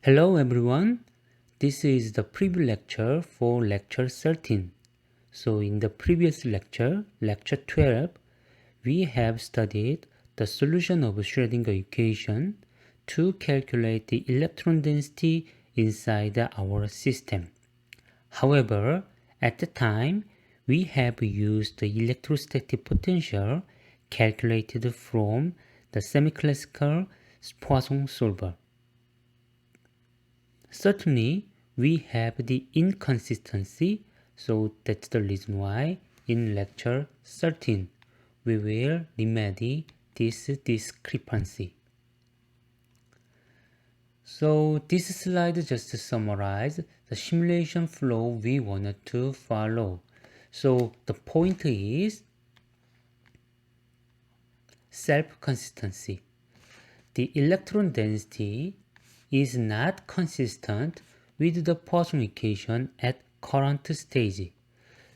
Hello everyone, this is the preview lecture for lecture 13. So in the previous lecture, lecture 12, we have studied the solution of Schrödinger equation to calculate the electron density inside our system. However, at the time, we have used the electrostatic potential calculated from the semi-classical Poisson solver. Certainly, we have the inconsistency, so that's the reason why in lecture 13 we will remedy this discrepancy. So this slide just summarizes the simulation flow we wanted to follow. So the point is self-consistency. The electron density is not consistent with the Poisson equation at current stage.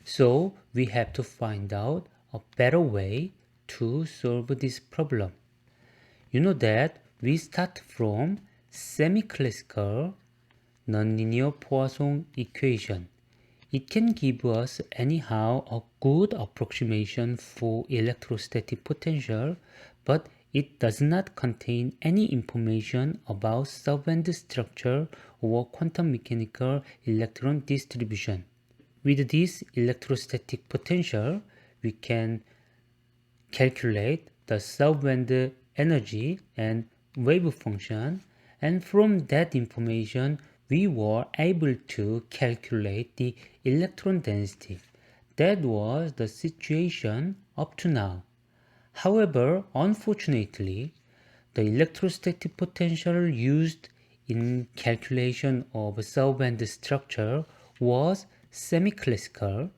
So we have to find out a better way to solve this problem. You know that we start from semi-classical nonlinear Poisson equation. It can give us anyhow a good approximation for electrostatic potential, but it does not contain any information about subband structure or quantum mechanical electron distribution. With this electrostatic potential, we can calculate the subband energy and wave function, and from that information we were able to calculate the electron density. That was the situation up to now. However, unfortunately, the electrostatic potential used in calculation of subband structure was semi-classical.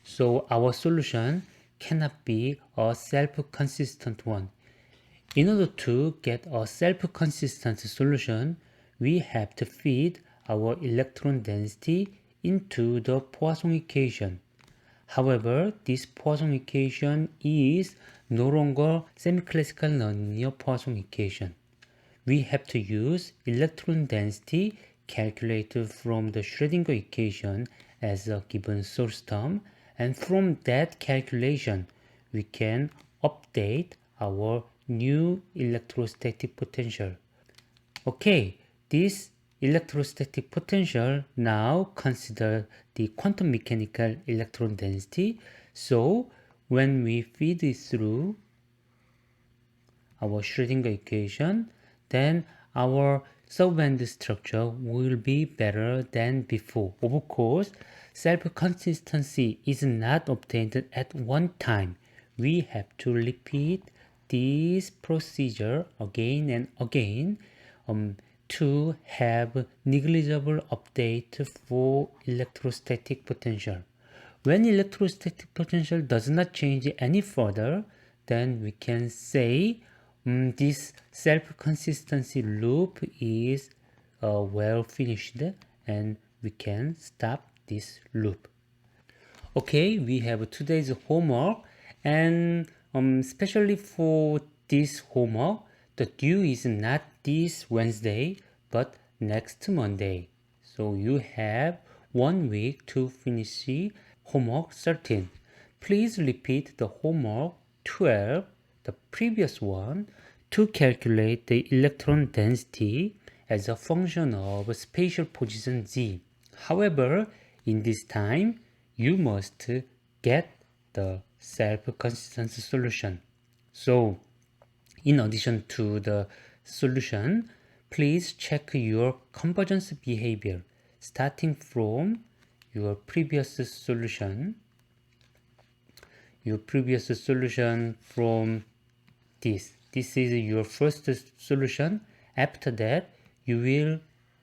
So our solution cannot be a self-consistent one. In order to get a self-consistent solution, we have to feed our electron density into the Poisson equation. However, this Poisson equation is no longer semi-classical nonlinear Poisson equation. We have to use electron density calculated from the Schrödinger equation as a given source term, and from that calculation we can update our new electrostatic potential. Okay, this electrostatic potential now consider the quantum mechanical electron density. So when we feed it through our Schrödinger equation, then our subband structure will be better than before. Of course, self-consistency is not obtained at one time. We have to repeat this procedure again and again to have negligible update for electrostatic potential. When electrostatic potential does not change any further, then we can say this self-consistency loop is well finished, and we can stop this loop. Okay, we have today's homework, and especially for this homework, the due is not this Wednesday but next Monday. So you have 1 week to finish homework 13. Please repeat the homework 12, the previous one, to calculate the electron density as a function of spatial position z. However, in this time, you must get the self-consistent solution. So, in addition to the solution, please check your convergence behavior starting from your previous solution. From this. This is your first solution. After that, you will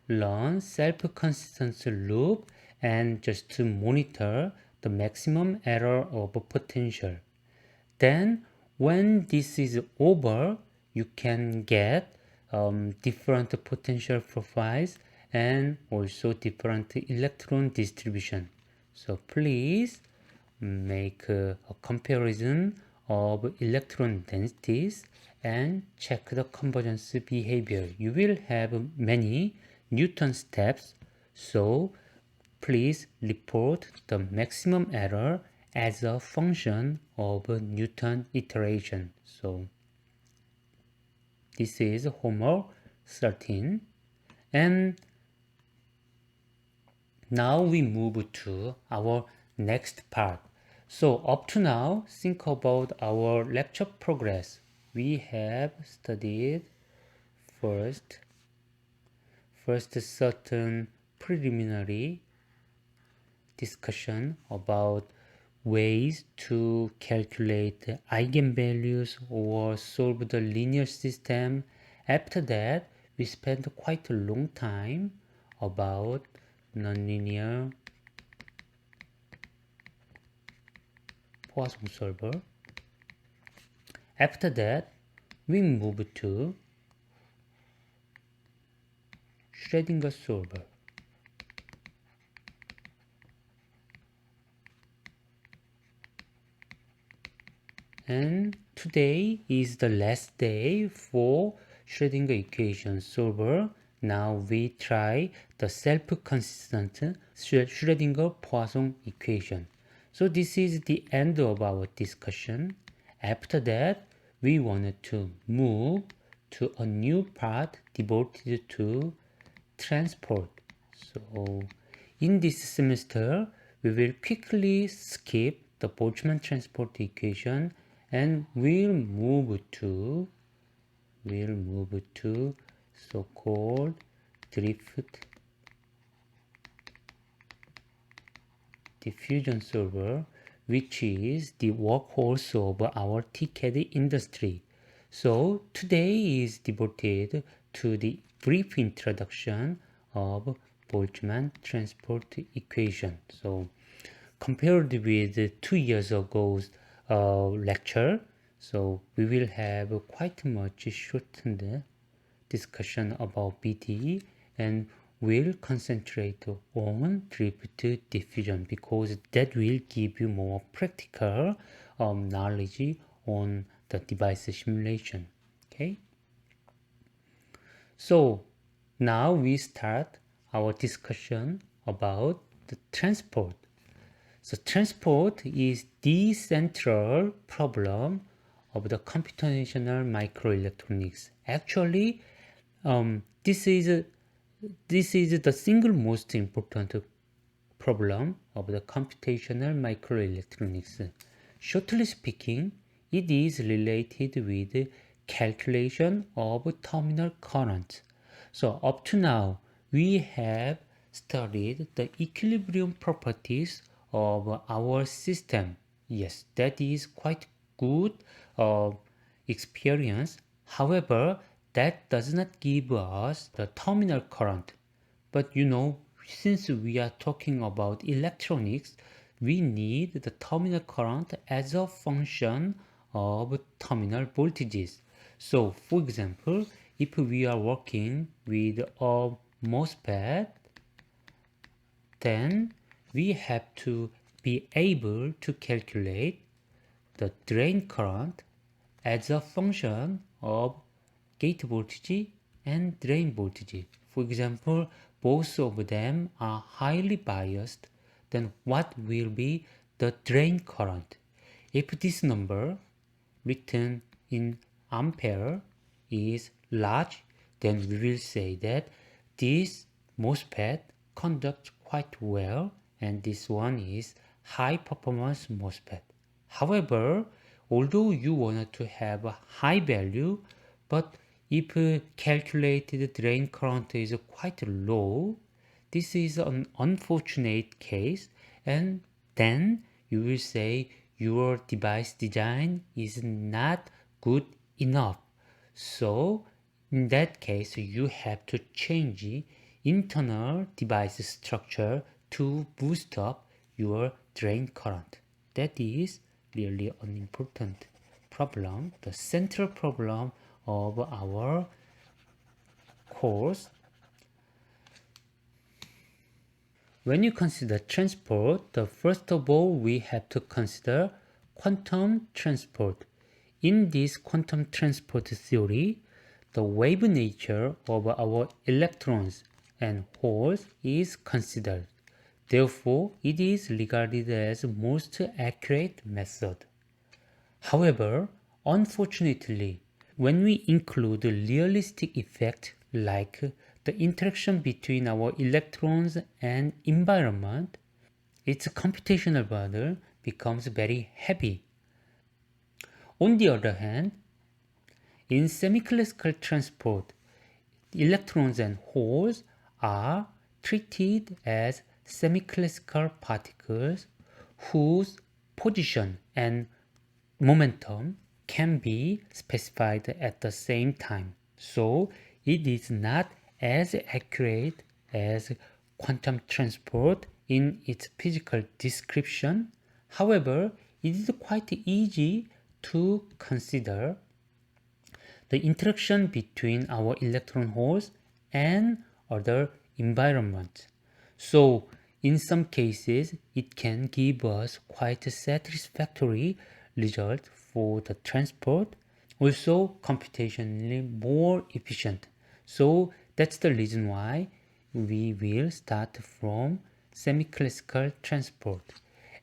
learn self-consistency loop and just to monitor the maximum error of potential. Then when this is over, you can get different potential profiles and also different electron distribution. So please make a comparison of electron densities and check the convergence behavior. You will have many Newton steps, so please report the maximum error as a function of Newton iteration. So this is homework 13. And now we move to our next part. So up to now, think about our lecture progress. We have studied first certain preliminary discussion about ways to calculate eigenvalues or solve the linear system. After that, we spent quite a long time about nonlinear Poisson solver. After that, we move to Schrödinger solver. And today is the last day for Schrödinger equation solver. Now we try the self-consistent Schrödinger Poisson equation. So this is the end of our discussion. After that, we wanted to move to a new part devoted to transport. So in this semester, we will quickly skip the Boltzmann Transport equation and we'll move to so-called drift diffusion solver, which is the workhorse of our TCAD industry. So today is devoted to the brief introduction of Boltzmann Transport equation. So compared with 2 years ago's lecture, so we will have quite much shortened discussion about BD and will concentrate on drift diffusion because that will give you more practical knowledge on the device simulation. Okay, so now we start our discussion about the transport. So transport is the central problem of the computational microelectronics. Actually, this is the single most important problem of the computational microelectronics. Shortly speaking, it is related with calculation of terminal current. So up to now, we have studied the equilibrium properties of our system. Yes, that is quite good experience. However, that does not give us the terminal current. But since we are talking about electronics, we need the terminal current as a function of terminal voltages. So, for example, if we are working with a MOSFET, then we have to be able to calculate the drain current as a function of gate voltage and drain voltage. For example, both of them are highly biased, then what will be the drain current? If this number written in ampere is large, then we will say that this MOSFET conducts quite well and this one is high performance MOSFET. However, although you wanted to have a high value, but if calculated drain current is quite low, this is an unfortunate case, and then you will say your device design is not good enough. So in that case, you have to change internal device structure to boost up your drain current. That is really an important problem, the central problem of our course. When you consider transport, first of all, we have to consider quantum transport. In this quantum transport theory, the wave nature of our electrons and holes is considered. Therefore, it is regarded as most accurate method. However, unfortunately, when we include realistic effects like the interaction between our electrons and environment, its computational burden becomes very heavy. On the other hand, in semi-classical transport, electrons and holes are treated as semi-classical particles whose position and momentum can be specified at the same time. So it is not as accurate as quantum transport in its physical description. However, it is quite easy to consider the interaction between our electron holes and other environments. So in some cases, it can give us quite a satisfactory result for the transport, also computationally more efficient. So that's the reason why we will start from semi-classical transport.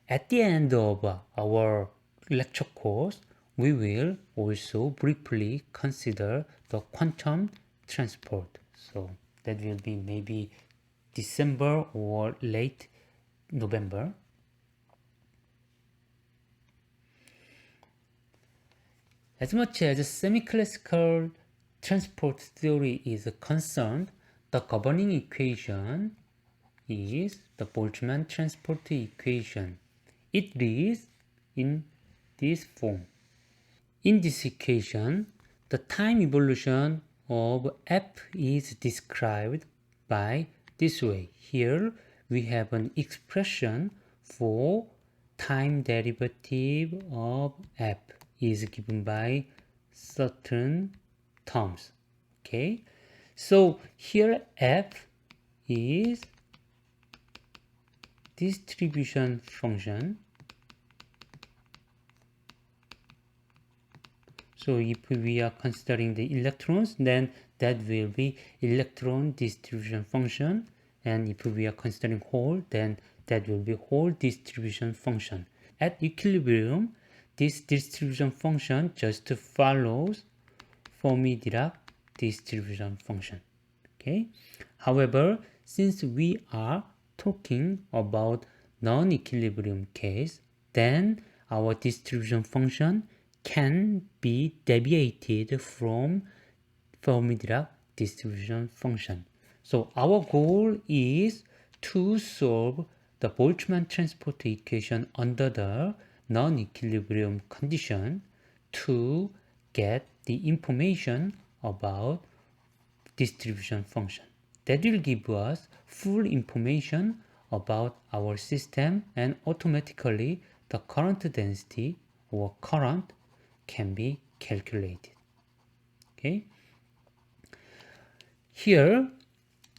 At the end of our lecture course, we will also briefly consider the quantum transport. So that will be maybe December or late November. As much as semi-classical transport theory is concerned, the governing equation is the Boltzmann Transport equation. It reads in this form. In this equation, the time evolution of f is described by this way. Here we have an expression for time derivative of f is given by certain terms. Okay, so here f is distribution function. So if we are considering the electrons, then that will be electron distribution function. And if we are considering hole, then that will be hole distribution function. At equilibrium, this distribution function just follows Fermi-Dirac distribution function. Okay. However, since we are talking about non-equilibrium case, then our distribution function can be deviated from Fermi-Dirac distribution function. So our goal is to solve the Boltzmann transport equation under the non-equilibrium condition to get the information about distribution function. That will give us full information about our system, and automatically the current density or current can be calculated. Okay. Here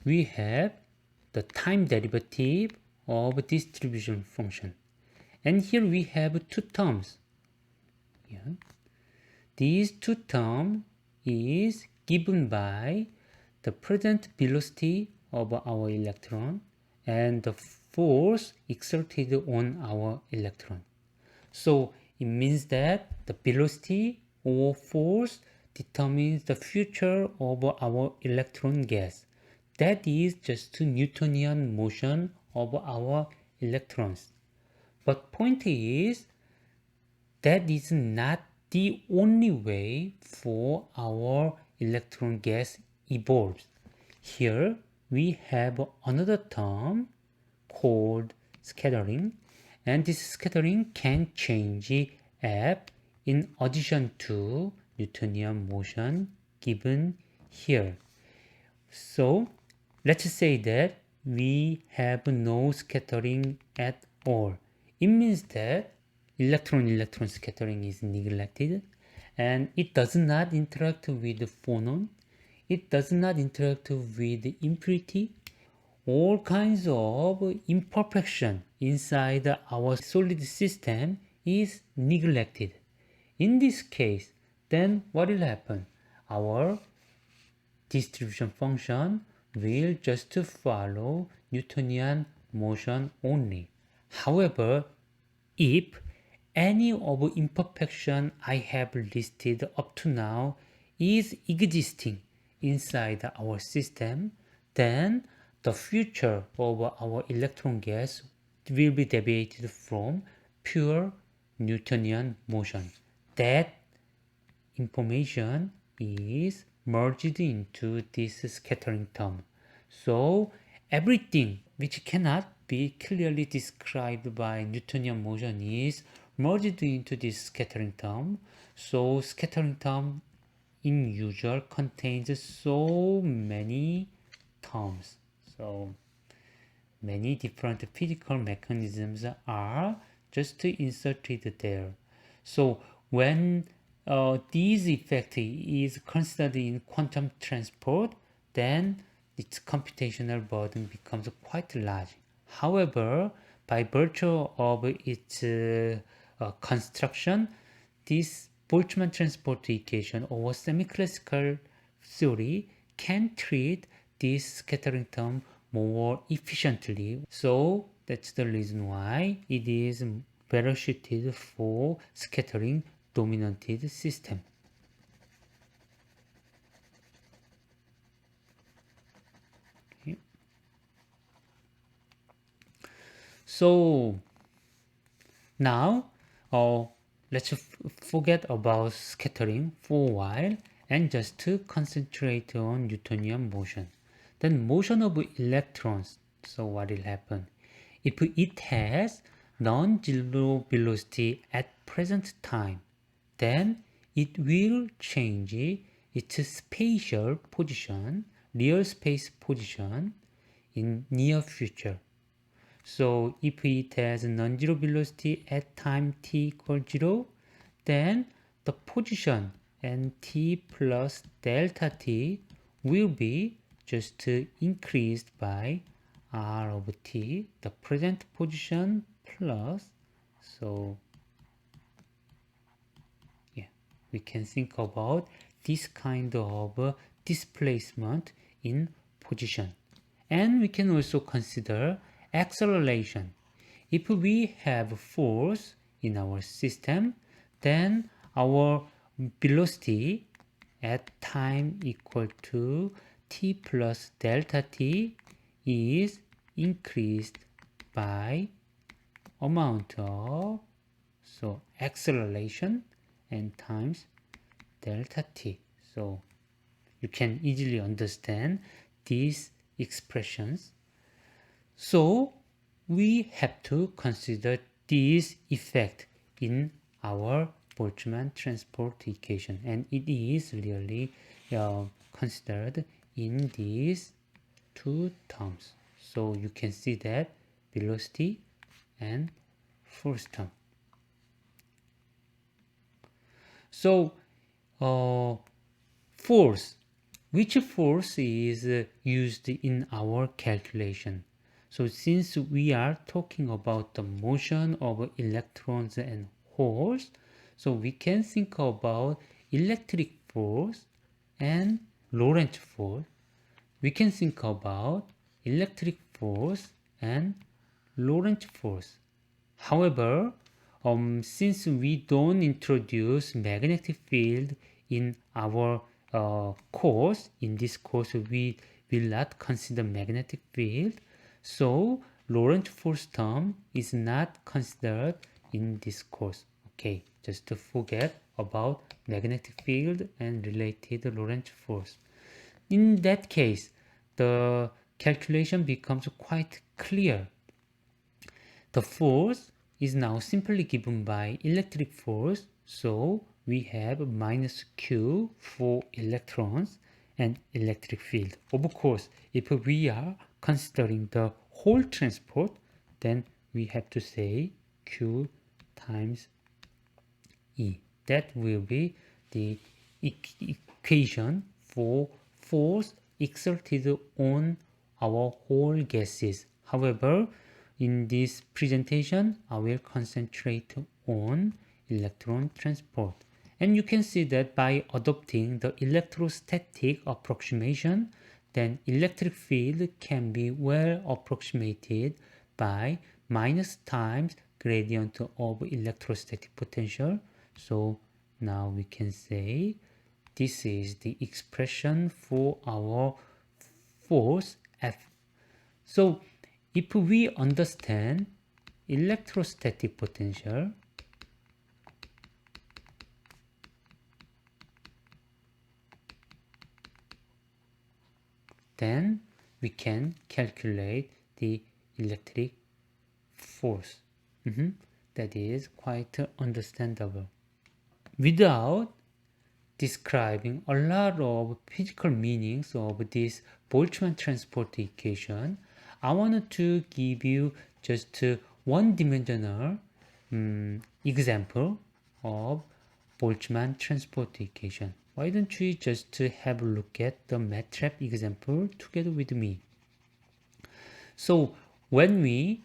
we have the time derivative of distribution function, and here we have two terms. Yeah. These two terms is given by the present velocity of our electron and the force exerted on our electron. So it means that the velocity or force determines the future of our electron gas. That is just Newtonian motion of our electrons. But point is, that is not the only way for our electron gas evolves. Here we have another term called scattering, and this scattering can change F in addition to Newtonian motion given here. So let's say that we have no scattering at all. It means that electron-electron scattering is neglected, and it does not interact with the phonon, it does not interact with the impurity. All kinds of imperfection inside our solid system is neglected. In this case, then what will happen? Our distribution function will just follow Newtonian motion only. However, if any of imperfection I have listed up to now is existing inside our system, then the future of our electron gas will be deviated from pure Newtonian motion. That information is merged into this scattering term. So everything which cannot be clearly described by Newtonian motion is merged into this scattering term. So scattering term in usual contains so many terms. So many different physical mechanisms are just inserted there. So when this effect is considered in quantum transport, then its computational burden becomes quite large. However, by virtue of its construction, this Boltzmann transport equation or semi-classical theory can treat this scattering term more efficiently. So that's the reason why it is better suited for scattering dominated system. Okay. So now let's forget about scattering for a while and just to concentrate on Newtonian motion. Then motion of electrons. So what will happen? If it has non-zero velocity at present time, then it will change its spatial position, real space position in near future. So if it has non-zero velocity at time t equals 0, then the position nt plus delta t will be just increased by r of t, the present position plus, so yeah, we can think about this kind of displacement in position. And we can also consider acceleration. If we have force in our system, then our velocity at time equal to t plus delta t is increased by amount of acceleration and times delta t. So you can easily understand these expressions. So we have to consider this effect in our Boltzmann transport equation, and it is really considered in these two terms. So you can see that velocity and force term. So force, which force is used in our calculation? So since we are talking about the motion of electrons and holes, so we can think about electric force and Lorentz force. We can think about electric force and Lorentz force. However, since we don't introduce magnetic field in our course, in this course we will not consider magnetic field, so Lorentz force term is not considered in this course. Okay, just to forget about magnetic field and related Lorentz force. In that case, the calculation becomes quite clear. The force is now simply given by electric force, so we have minus q for electrons and electric field. Of course, if we are considering the whole transport, then we have to say q times E. That will be the equation for force exerted on our whole gases. However, in this presentation, I will concentrate on electron transport. And you can see that by adopting the electrostatic approximation, then electric field can be well approximated by minus times gradient of electrostatic potential. So now we can say this is the expression for our force F. So if we understand electrostatic potential, then we can calculate the electric force. That is quite understandable. Without describing a lot of physical meanings of this Boltzmann transport equation, I wanted to give you just one-dimensional example of Boltzmann transport equation. Why don't we just have a look at the MATLAB example together with me? So when we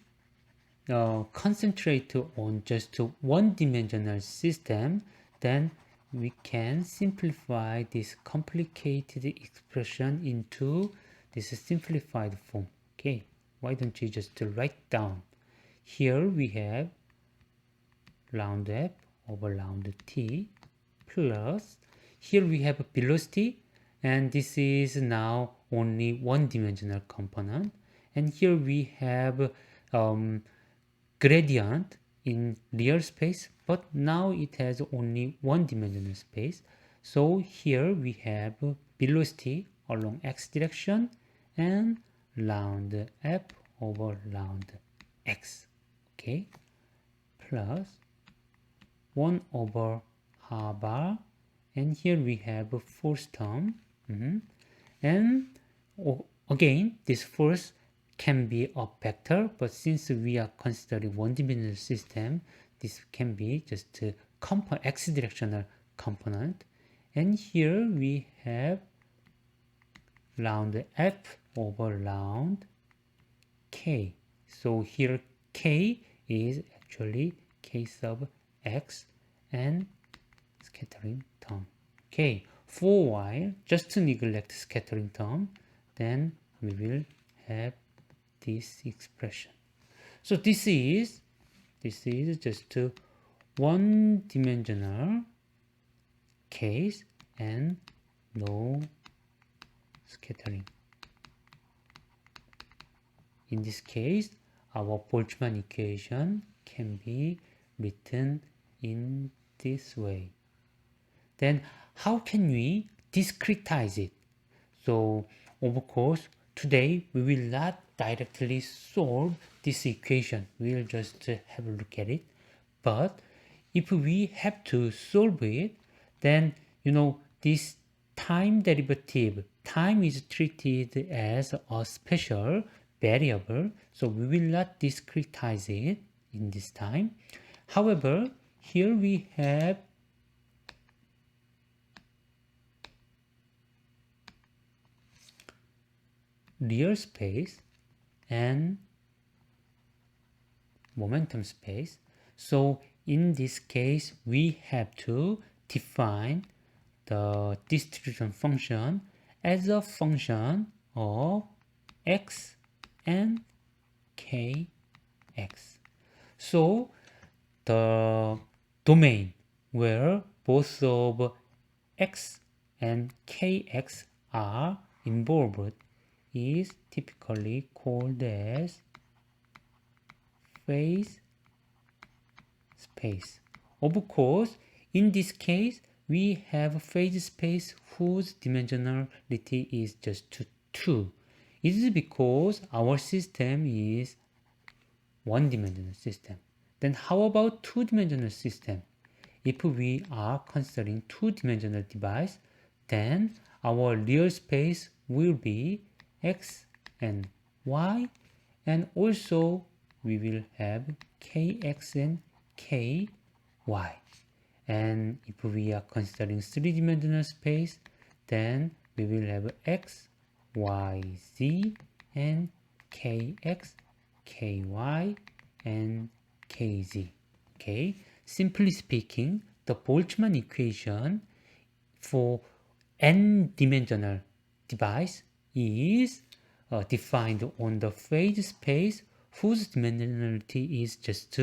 concentrate on just one-dimensional system, then we can simplify this complicated expression into this simplified form. Okay, why don't you just write down? Here we have round f over round t plus, here we have a velocity, and this is now only one-dimensional component, and here we have gradient in real space, but now it has only one-dimensional space. So here we have velocity along x direction and round f over round x, okay, plus 1 over half bar, and here we have a force term, and again this force can be a vector, but since we are considering one-dimensional system, this can be just a x-directional component. And here we have round f over round k. So here k is actually k sub x and scattering term. Okay, for while just to neglect scattering term, then we will have this expression. So this is just a one-dimensional case and no scattering. In this case, our Boltzmann equation can be written in this way. Then how can we discretize it? So of course, today we will not directly solve this equation. We'll just have a look at it. But if we have to solve it, then this time derivative, time is treated as a special variable, so we will not discretize it in this time. However, here we have real space and momentum space. So in this case, we have to define the distribution function as a function of x and kx. So the domain where both of x and kx are involved is typically called as phase space. Of course, in this case, we have phase space whose dimensionality is just 2. It is because our system is one-dimensional system. Then how about two-dimensional system? If we are considering two-dimensional device, then our real space will be x and y, and also we will have kx and ky. And if we are considering three-dimensional space, then we will have x, y, z, and kx, ky, and kz. Okay, simply speaking, the Boltzmann equation for n-dimensional device is defined on the phase space whose dimensionality is just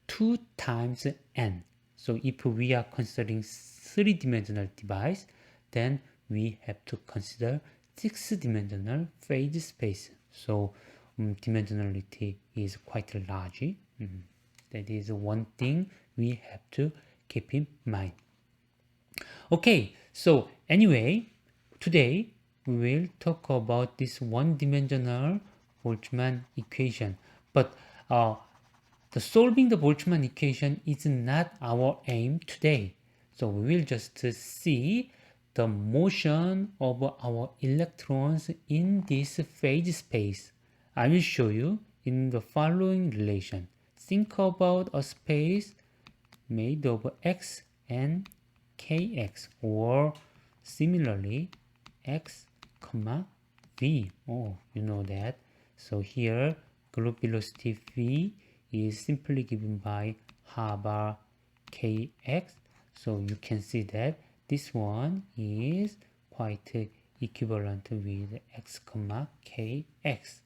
2 times n. So if we are considering three-dimensional device, then we have to consider six-dimensional phase space. So dimensionality is quite large. That is one thing we have to keep in mind. Okay, so anyway, today we will talk about this one-dimensional Boltzmann equation. But the solving the Boltzmann equation is not our aim today. So we will just see the motion of our electrons in this phase space. I will show you in the following relation. Think about a space made of x and kx, or similarly x comma v. Oh, you know that. So here group velocity v is simply given by ha bar kx. So you can see that this one is quite equivalent with x comma kx.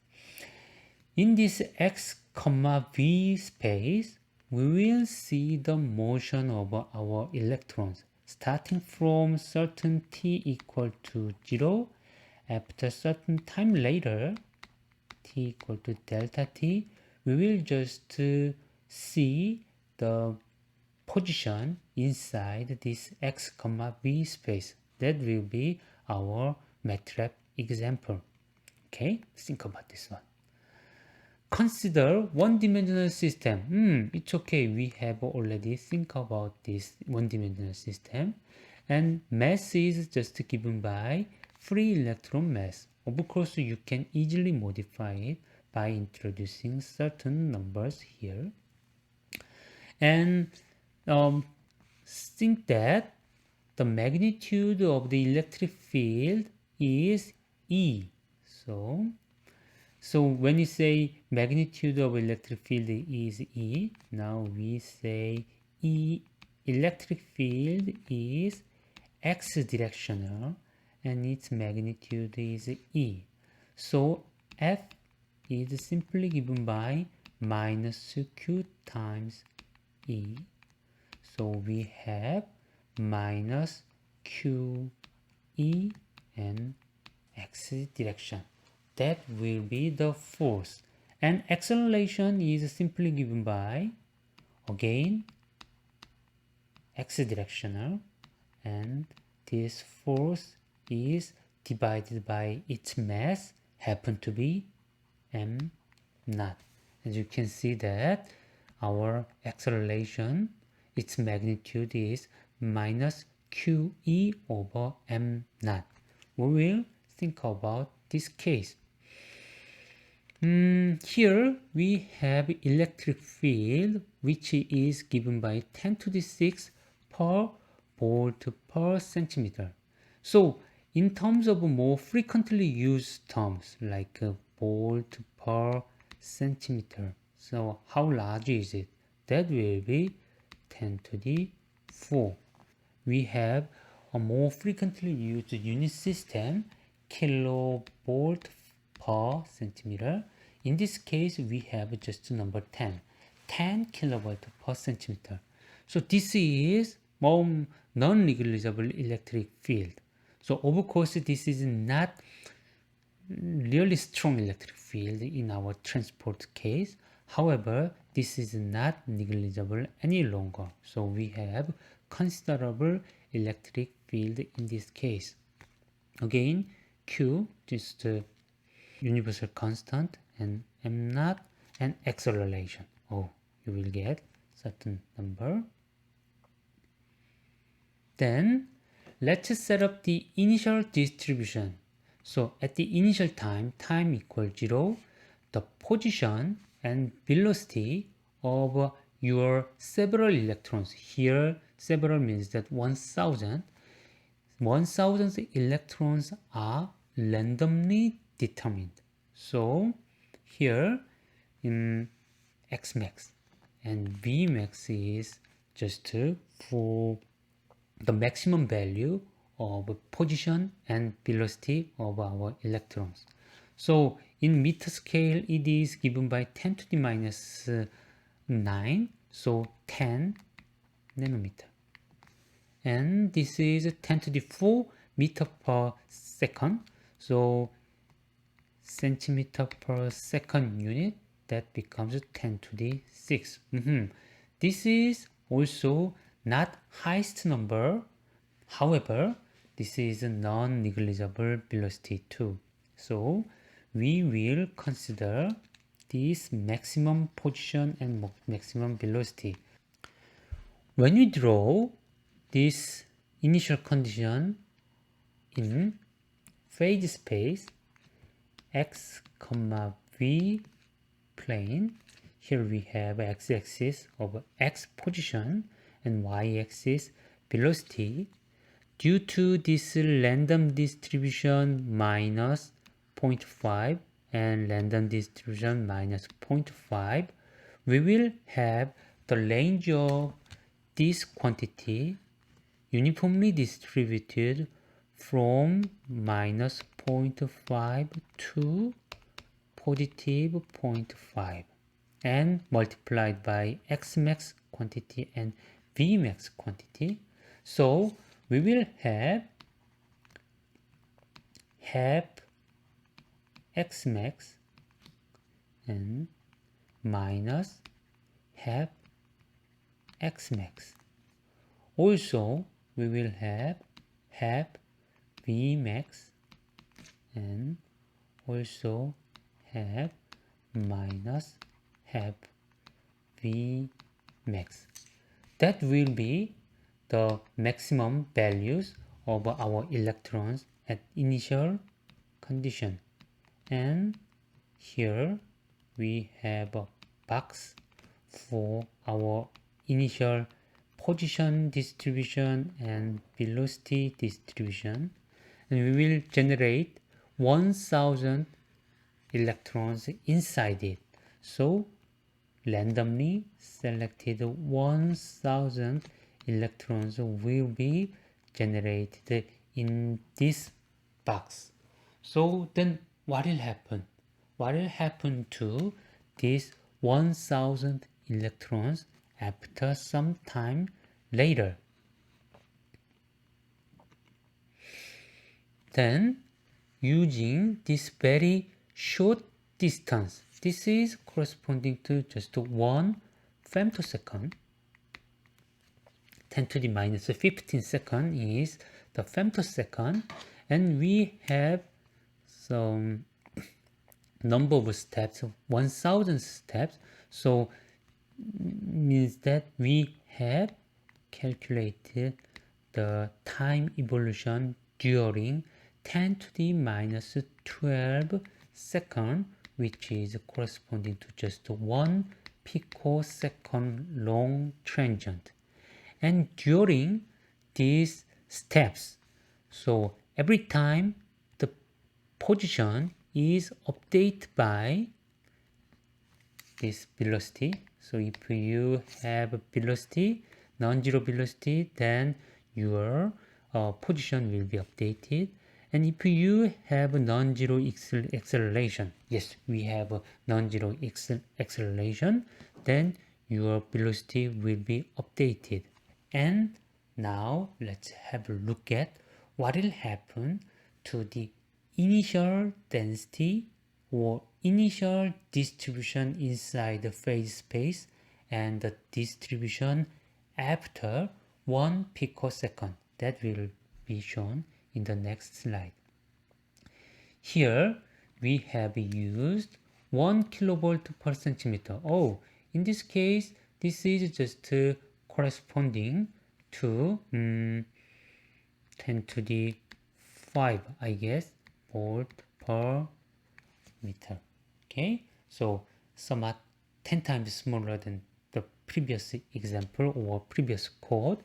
In this x comma v space, we will see the motion of our electrons starting from certain t equal to 0. After certain time later, t equal to delta t, we will just see the position inside this x comma v space. That will be our MATLAB example. Okay, think about this one. Consider one-dimensional system. It's okay. We have already think about this one-dimensional system, and mass is just given by free electron mass. Of course, you can easily modify it by introducing certain numbers here, and think that the magnitude of the electric field is E. So when you say magnitude of electric field is E, now we say E electric field is x directional and its magnitude is E. So F is simply given by minus Q times E. So we have minus QE and x direction. That will be the force. And acceleration is simply given by, again, x directional, and this force is divided by its mass, happen to be m naught. As you can see that our acceleration, its magnitude is minus QE over m naught. We will think about this case. Here we have electric field which is given by 10 to the 6 per volt per centimeter. So in terms of more frequently used terms like volt per centimeter, so how large is it? That will be 10 to the 4. We have a more frequently used unit system, kilovolt per centimeter. In this case, we have just number 10 kilovolt per centimeter. So this is non-negligible electric field. So of course, this is not really strong electric field in our transport case. However, this is not negligible any longer. So we have considerable electric field in this case. Again, Q, just universal constant, and m naught, and acceleration. Oh, you will get certain number. Then let's set up the initial distribution. So at the initial time equals 0, the position and velocity of your several electrons, here several means that 1000 electrons are randomly determined. So here in X max and V max is just for the maximum value of position and velocity of our electrons. So in meter scale, it is given by 10 to the minus 9, so 10 nanometer. And this is 10 to the 4 meter per second, so centimeter per second unit, that becomes 10 to the 6. This is also not highest number. However, this is a non-negligible velocity too. So we will consider this maximum position and maximum velocity. When we draw this initial condition in phase space x, v plane, here we have x-axis of x position and y-axis velocity. Due to this random distribution minus 0.5 and random distribution minus 0.5, we will have the range of this quantity uniformly distributed from minus 0.5 to positive 0.5 and multiplied by xmax quantity and vmax quantity. So we will have half xmax and minus half xmax. Also, we will have half vmax and also have minus half vmax. That will be the maximum values of our electrons at initial condition. And here we have a box for our initial position distribution and velocity distribution, and we will generate 1000 electrons inside it. So randomly selected 1000 electrons will be generated in this box. So then what will happen? What will happen to these 1000 electrons after some time later? Then using this very short distance, this is corresponding to just 1 femtosecond. 10 to the minus 15 second is the femtosecond, and we have some number of steps, 1000 steps. So means that we have calculated the time evolution during 10 to the minus 12 second, which is corresponding to just 1 picosecond long transient. And during these steps, so every time the position is updated by this velocity. So if you have velocity, non-zero velocity, then your position will be updated. And if you have non-zero acceleration, yes, we have a non-zero acceleration, then your velocity will be updated. And now let's have a look at what will happen to the initial density or initial distribution inside the phase space and the distribution after 1 picosecond. That will be shown in the next slide. Here we have used 1 kilovolt per centimeter. Oh, in this case, this is just corresponding to 10 to the 5, I guess, volt per meter. Okay, so somewhat 10 times smaller than the previous example or previous code.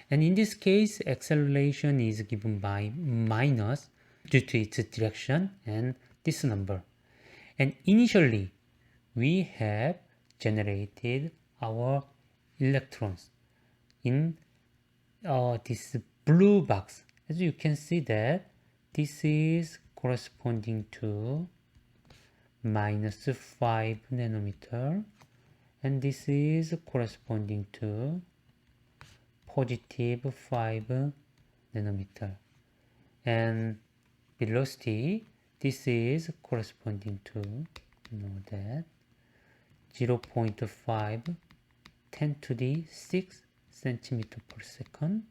And in this case, acceleration is given by minus due to its direction and this number. And initially, we have generated our electrons. in this blue box. As you can see that this is corresponding to minus 5 nanometer, and this is corresponding to positive 5 nanometer. And velocity, this is corresponding to, that 0.5 10 to the 6 centimeter per second,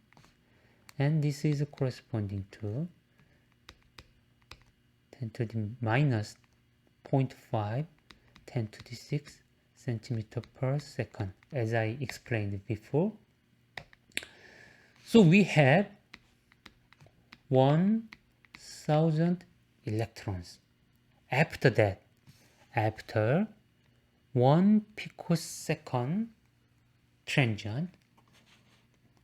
and this is corresponding to 10 to the minus 0.5 10 to the 6 centimeter per second, as I explained before. So we have 1000 electrons. After that, after 1 picosecond transient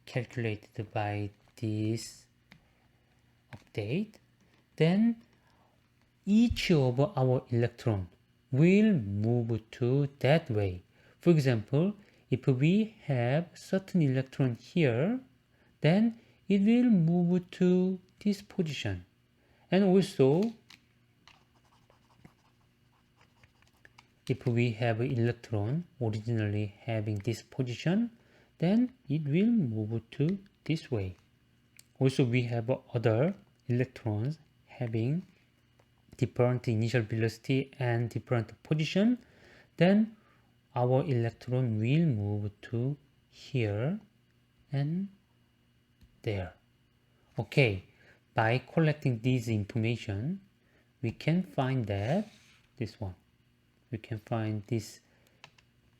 calculated by this update, then each of our electron will move to that way. For example, if we have certain electron here, then it will move to this position. And also, if we have an electron originally having this position, then it will move to this way. Also, we have other electrons having different initial velocity and different position, then our electron will move to here and there. Okay, by collecting this information, we can find that this one. We can find this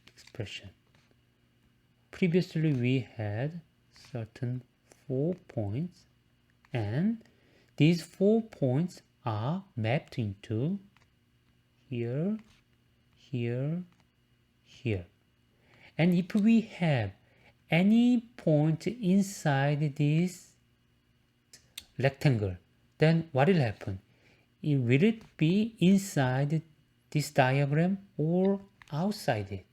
expression. Previously, we had certain 4 points, and these 4 points are mapped into here, here, here. And if we have any point inside this rectangle, then what will happen? Will it be inside this diagram or outside it?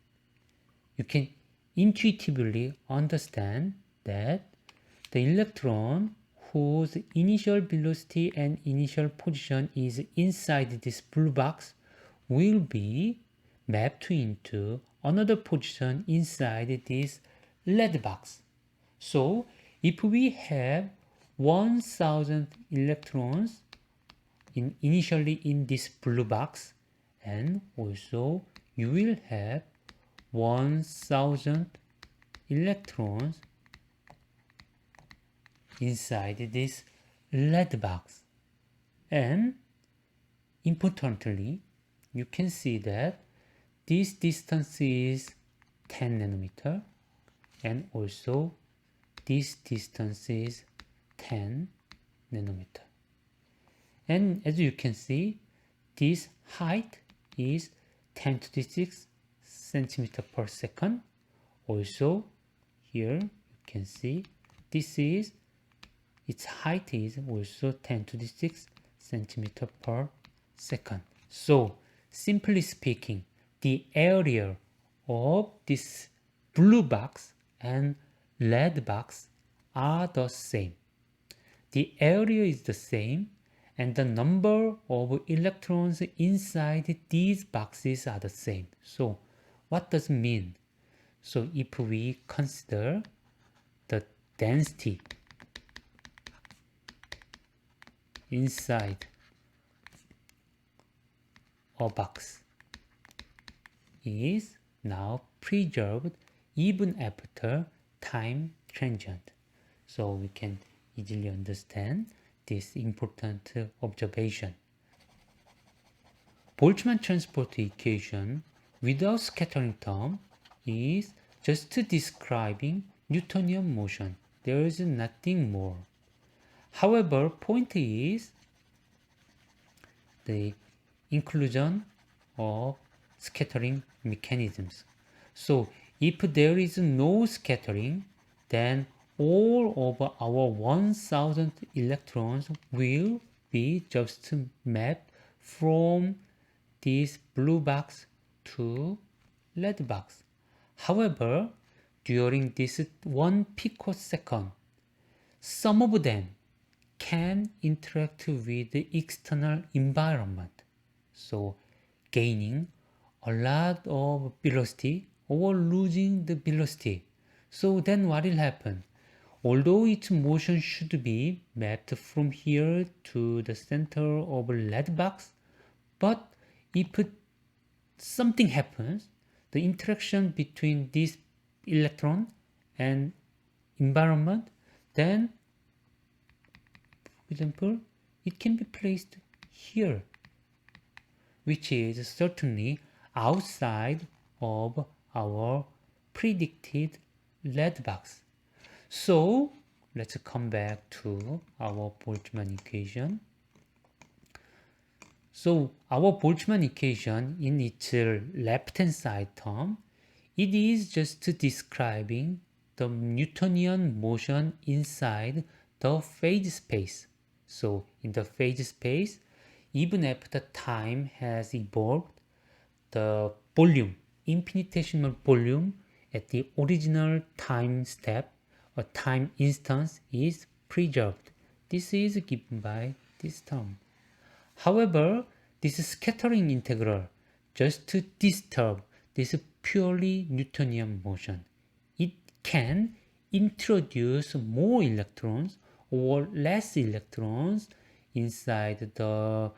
You can intuitively understand that the electron whose initial velocity and initial position is inside this blue box will be mapped into another position inside this red box. So if we have 1000 electrons initially in this blue box, and also you will have 1000 electrons inside this red box. And importantly, you can see that this distance is 10 nanometer, and also this distance is 10 nanometer. And as you can see, this height is 10 to the 6 centimeter per second. Also, here you can see this is its height is also 10 to the 6 centimeter per second. So, simply speaking, the area of this blue box and red box are the same. The area is the same, and the number of electrons inside these boxes are the same. So, what does it mean? So, if we consider the density inside a box is now preserved even after time transient. So we can easily understand this important observation. Boltzmann transport equation without scattering term is just describing Newtonian motion. There is nothing more. However, point is the inclusion of scattering mechanisms. So if there is no scattering, then all of our 1000 electrons will be just mapped from this blue box to red box. However, during this 1 picosecond. Some of them can interact with the external environment, so gaining a lot of velocity or losing the velocity. So then what will happen? Although its motion should be mapped from here to the center of a lead box, but if something happens, the interaction between this electron and environment, then, for example, it can be placed here, which is certainly outside of our predicted lead box. So let's come back to our Boltzmann equation. So our Boltzmann equation in its left-hand side term, it is just describing the Newtonian motion inside the phase space. So in the phase space, even after time has evolved, the volume, infinitesimal volume at the original time step or time instance is preserved. This is given by this term. However, this scattering integral just to disturb this purely Newtonian motion. It can introduce more electrons or less electrons inside the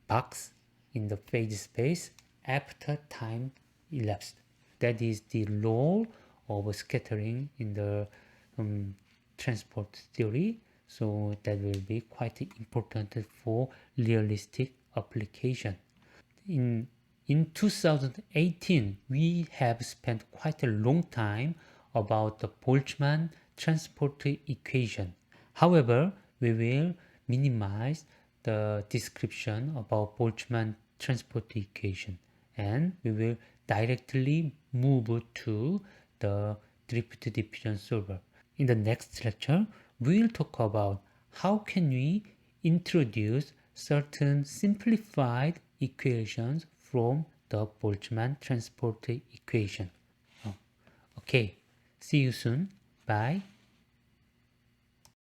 box in the phase space after time elapsed. That is the law of scattering in the transport theory. So that will be quite important for realistic application. In 2018, we have spent quite a long time about the Boltzmann transport equation. However, we will minimize the description about Boltzmann transport equation and we will directly move to the drift diffusion solver. In the next lecture, we will talk about how can we introduce certain simplified equations from the Boltzmann transport equation. Okay, see you soon. Bye.